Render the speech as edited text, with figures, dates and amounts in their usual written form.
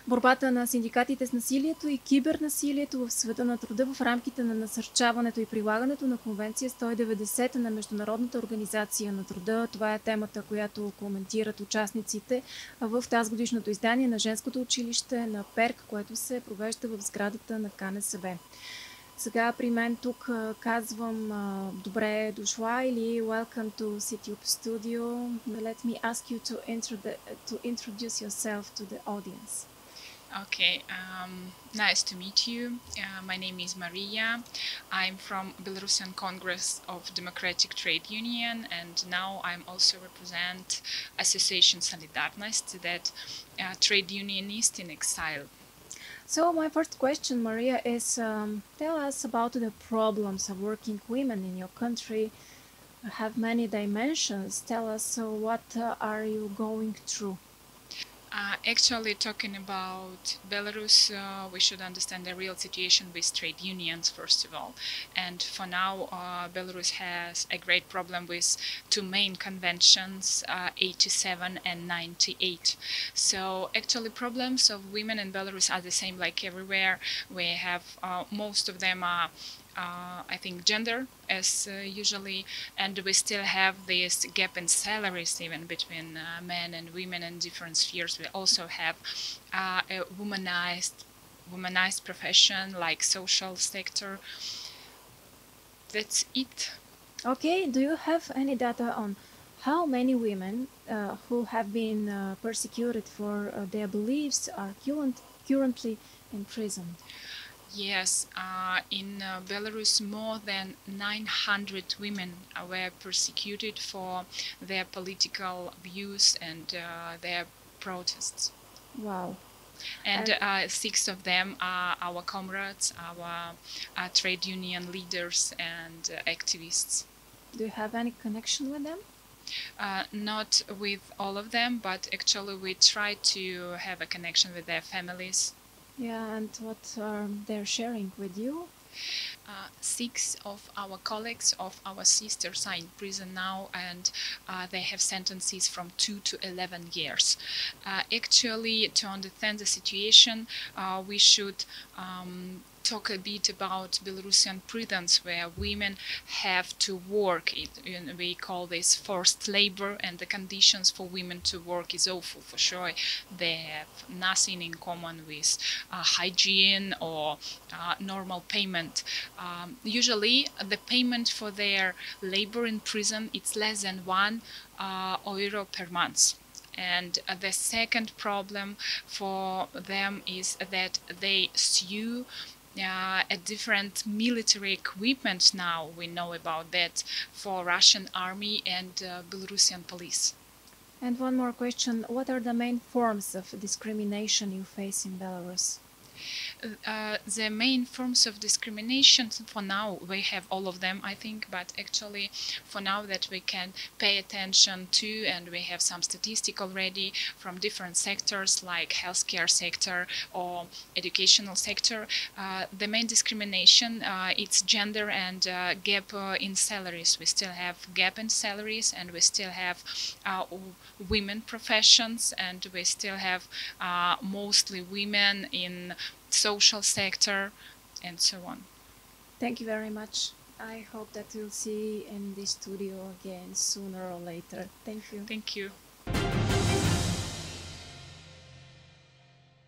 борбата на синдикатите с насилието и кибернасилието в света на труда в рамките на насърчаването и прилагането на Конвенция 190 на Международната организация на труда. Това е темата, която коментират участниците в тазгодишното издание на Женското училище на ПЕРК, което се провежда в сградата на КНСБ. Сега при мен тук казвам добре дошла или welcome to CityUp Studio. Let me ask you to introduce yourself to the audience. Okay, nice to meet you. My name is Maria. I'm from Belarusian Congress of Democratic Trade Union, and now I'm also represent Association Solidarność, that trade unionist in exile. So my first question, Maria, is tell us about the problems of working women in your country. Have many dimensions. Tell us what are you going through? Actually, talking about Belarus, we should understand the real situation with trade unions, first of all. And for now, Belarus has a great problem with two main conventions, 87 and 98. So actually, problems of women in Belarus are the same like everywhere. We have, most of them are I think gender as usually, and we still have this gap in salaries even between men and women in different spheres. We also have a womanized profession like social sector. That's it. Okay, do you have any data on how many women who have been persecuted for their beliefs are currently imprisoned? Yes, in Belarus, more than 900 women were persecuted for their political views and their protests. Wow. And 6 of them are our comrades, our trade union leaders and activists. Do you have any connection with them? Not with all of them, but actually we try to have a connection with their families. Yeah, and what are they sharing with you? 6 of our colleagues, of our sisters are in prison now, and they have sentences from 2 to 11 years. Actually, to understand the situation, we should talk a bit about Belarusian prisons where women have to work. We call this forced labor, and the conditions for women to work is awful for sure. They have nothing in common with hygiene or normal payment. Usually the payment for their labor in prison it's less than €1 per month. And the second problem for them is that they sue a different military equipment now, we know about that, for Russian army and Belarusian police. And one more question, what are the main forms of discrimination you face in Belarus? The main forms of discrimination, for now we have all of them I think, but actually for now that we can pay attention to, and we have some statistics already from different sectors like healthcare sector or educational sector, the main discrimination it's gender and gap in salaries. We still have gap in salaries, and we still have women professions, and we still have mostly women in social sector and so on. Thank you very much. I hope that we'll see in this studio again sooner or later. Thank you. Thank you.